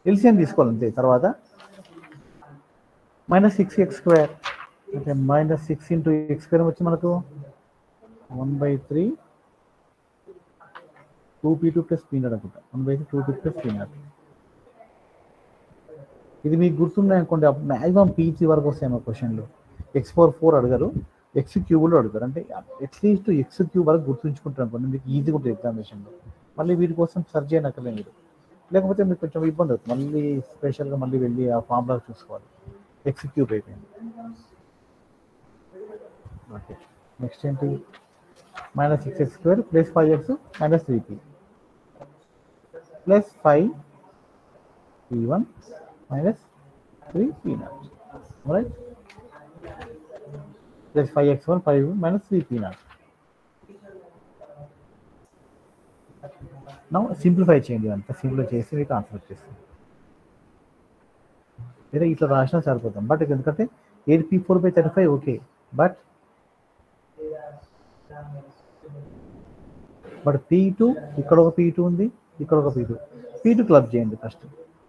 ఎల్సిఎం తీసుకోవాలి అంతే. తర్వాత -6x స్క్వేర్ అంటే -6 ఇంటూ x స్క్వేర్ వచ్చి మనకు 1/3 2p2 ప్లస్ p0 అనుకుంటా. 1/3 2p2 ప్లస్ p0. ఇది మీకు గుర్తున్నాయి అనుకోండి, మ్యాక్సిమం పీ3 వరకు వస్తాయి మా క్వశ్చన్లు. x4 అడగరు, ఎక్స్ క్యూబ్లో అడుగుతారు. అంటే అట్లీస్ట్ ఎక్స్ క్యూబ్ వరకు గుర్తుంచుకుంటారు అనుకోండి, మీకు ఈజీగా ఉంటుంది ఎగ్జామినేషన్లో. మళ్ళీ వీటి కోసం సర్చ్ చేయనక్కర్లేదు మీరు. లేకపోతే మీకు కొంచెం ఇబ్బంది అవుతుంది, మళ్ళీ స్పెషల్గా మళ్ళీ వెళ్ళి ఆ ఫార్ములా చూసుకోవాలి. ఎక్స్ క్యూబ్ అయిపోయింది. ఓకే, నెక్స్ట్ ఏంటి? -6x² + 5x - 3p + 5p1 - 3p0, right? + 5x1 5 - 3p0. Now simplify చేయండి, అంతా సింప్లిఫై చేసి మీకు ఆన్సర్ వచ్చేస్తుంది. లేదా ఇట్లా రాసినా సరిపోతాం. బట్ ఎందుకంటే 8p4/35 ఓకే, బట్ P2 ఇక్కడ ఒక P2 ఉంది, ఇక్కడ ఒక P2 క్లబ్ చేయండి ఫస్ట్.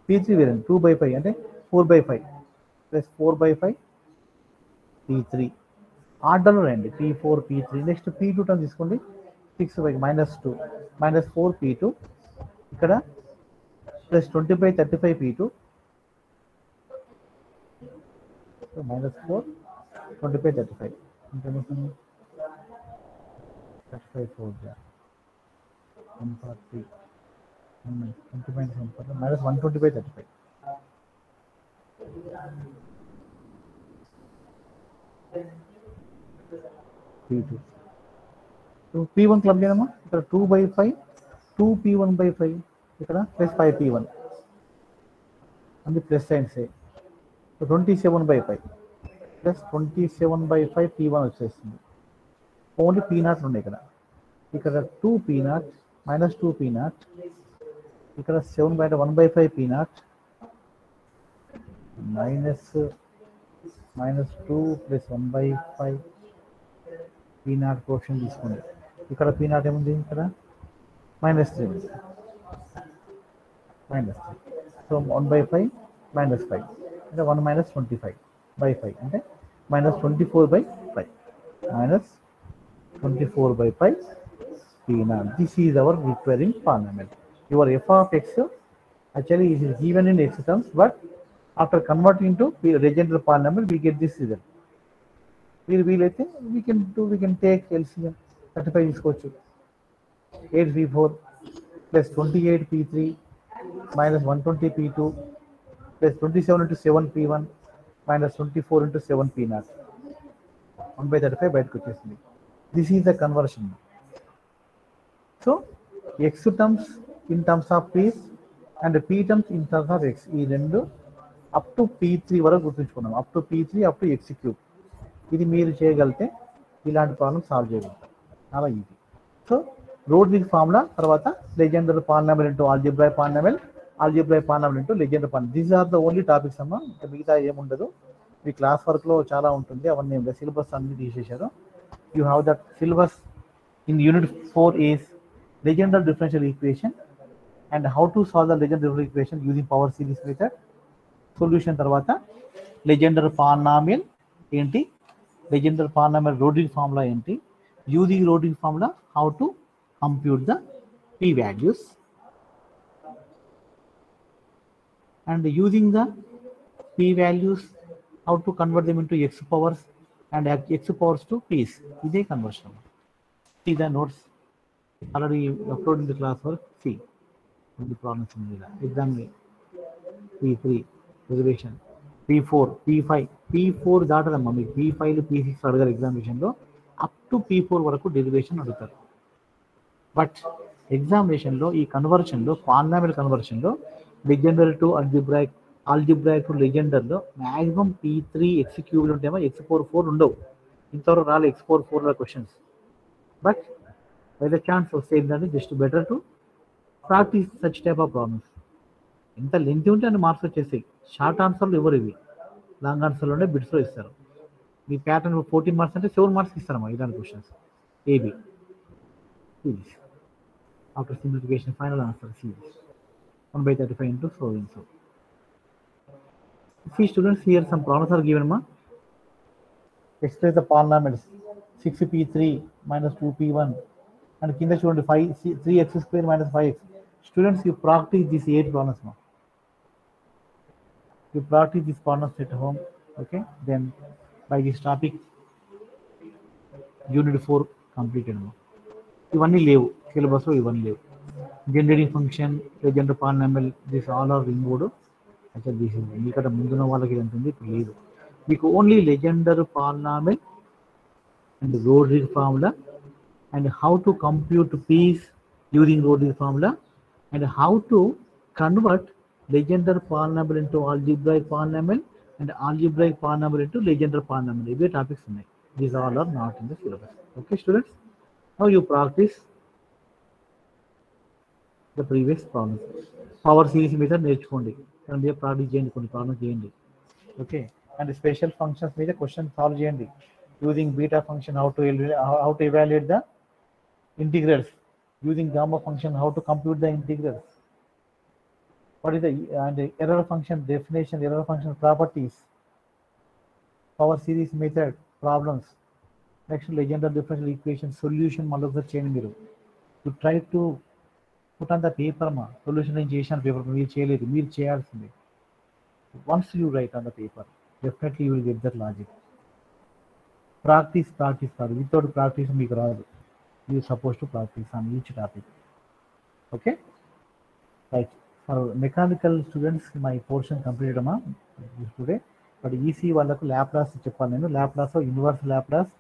P3 వేరండి, 2/5 అంటే 4/5 + 4/5 P3 ఆర్డర్లో రండి. P4 P3 next P2 term తీసుకోండి, 6/2 -2 -4 P2 ఇక్కడ +20/35 P2 -4 20/35 అంటే 35 4 140 -120/35 P2. P1 క్లబ్ చేయడమా, ఇక్కడ 2/5 2p1/5 ఇక్కడ +5p1 అన్ని ప్లస్ సైన్స్. 27/5 +27/5 P1 వచ్చేస్తుంది. ఓన్లీ P0 ఉన్నాయి ఇక్కడ. ఇక్కడ 2p0 -2p0 ఇక్కడ 7/1/5 P0 -2 + 1/5 P0 కోషన్ తీసుకోండి. ఇక్కడ P0 ఏముంది, ఇక్కడ -3 ఉంది, -3. సో 1/5 -5 అంటే 1 - 25/5 అంటే -24/5 -24/5 P0. This is our recurring polynomial. Your f of x actually is given in x terms, but after converting into Legendre polynomial, we get this result. వీలైతే we can take LCM 35 తీసుకోవచ్చు. 8p4 + 28p3 - 120p2 + 27 × 7p1 - 24 × 7p0 1/35 బయటకు వచ్చేసింది. This is the conversion. So x terms in terms of Ps and P terms in terms of x, ఈ రెండు up to P3 వరకు గుర్తుంచుకున్నాం. Up to P3 up to x3. ఇది మీరు చేయగలిగితే ఇలాంటి ప్రాబ్లమ్ సాల్వ్ చేయగలుగుతారు, చాలా ఈజీ. సో రోడ్రిక్ ఫార్ములా, తర్వాత Legendre polynomial into algebraic polynomial, algebraic polynomial into Legendre polynomial. These are the only topics అమ్మా, మిగతా ఏముండదు. మీ క్లాస్ వర్క్లో చాలా ఉంటుంది, అవన్నీ సిలబస్ అన్ని తీసేశారు. You have that syllabus in unit 4 is Legender differential equation and how to solve the Legender differential equation using power series method. Solution తర్వాత లెజెండర్ పాలినామిల్ ఏంటి, లెజెండర్ పాలినామిల్ రోడ్రిక్ ఫార్ములా ఏంటి, using Rodrigues formula how to compute the p values, and using the p values how to convert them into x powers and x powers to p's. Iday conversion. See the notes already uploaded in the class work. See the problems in the exam. P3 reservation, P4 P5 దాటదమ్మా మీకు. P5 P6 అడగారు ఎగ్జామినేషన్లో, up to P4 వరకు derivation అడుగుతారు. But ఎగ్జామినేషన్లో ఈ కన్వర్షన్లో, polynomial కన్వర్షన్లో Legendre to algebraic, algebraic to లెజెండర్లో maximum P3 x³ ఉంటేమో x4 ఉండవు. ఇంతవరకు రాలే x4 questions. But by the chance వస్తే ఏంటంటే just better to practice such type of problems. ఎంత లెంత్ ఉంటే అన్ని మార్క్స్ వచ్చేసాయి. షార్ట్ ఆన్సర్లు ఎవరు ఇవి, లాంగ్ ఆన్సర్లోనే బిట్స్లో ఇస్తారు. మీ ప్యాటర్న్ 14 మార్క్స్ అంటే 7 మార్క్స్ ఇస్తారమ్మా ఇలాంటి questions. A B series. After simplification, final answer series 1/35 into so and so. See students, here some problems are given. Express the polynomials 6p3 - 2p1 and kinda చూడండి 3x² - 5x. Students, you practice these 8 problems. You practice these problems at home. Okay, then by this topic unit 4 completed. ఇవన్నీ లేవు సిలబస్లో, ఇవన్నీ లేవు. Generating function, Legendre polynomial, this all are removed. అయితే this మీకంటే ముందున్న వాళ్ళకి ఇది ఉంటుంది, ఇప్పుడు లేదు. మీకు only Legendre polynomial and Rodrigues formula and how to compute Ps using Rodrigues formula and how to convert Legendre polynomial into algebraic polynomial and algebraic polynomial into Legendre polynomial. ఇవే టాపిక్స్ ఉన్నాయి. These all are not in the syllabus. Okay students, now you practice the previous problems. Power series మీద నేర్చుకోండి, దాని మీద practice చేయండి, కొన్ని problems చేయండి. Okay, and special functions మీద క్వశ్చన్ సాల్వ్ చేయండి. Using beta function how to evaluate the integrals, using gamma function how to compute the integrals, what is the and error function definition, error function properties, power series method problems. Next Legender differential equation solution మళ్ళీ ఒకసారి చేయండి. మీరు to try to put on the paper. మా solution నేను చేశాను paper, మీరు చేయలేదు, మీరు చేయాల్సింది. Once you right on the paper definitely you will get that logic. Practice కాదు, వితౌట్ ప్రాక్టీస్ మీకు రాదు. You suppose to practice on each topic. Okay right. For mechanical students my portion complete అమ్మా today. But EC వాళ్ళకు Laplace చెప్పాలి నేను. Laplace universe Laplace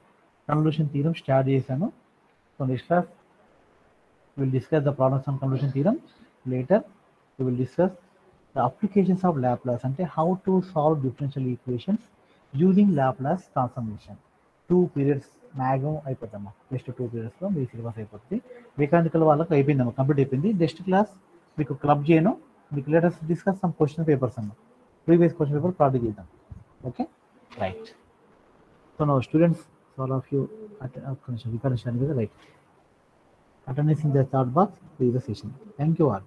convolution theorem start చేశాను. So next class we will discuss the problems on convolution theorem. Later we will discuss the applications of Laplace, అంటే how to solve differential equations using Laplace transformation. 2 periods maximum అయిపోతామా, just 2 periodsలో మీ syllabus అయిపోతుంది. Mechanical వాళ్ళకి అయిపోయిందమ్మా, complete అయిపోయింది. Next class మీకు club చేయను, మీకు latest discuss some question papers అమ్మా, ప్రీవియస్ క్వశ్చన్ పేపర్ ప్రాక్టీస్ చేద్దాం. Okay right. So now students, all of you right attendance in the chat box previous session. Thank you all.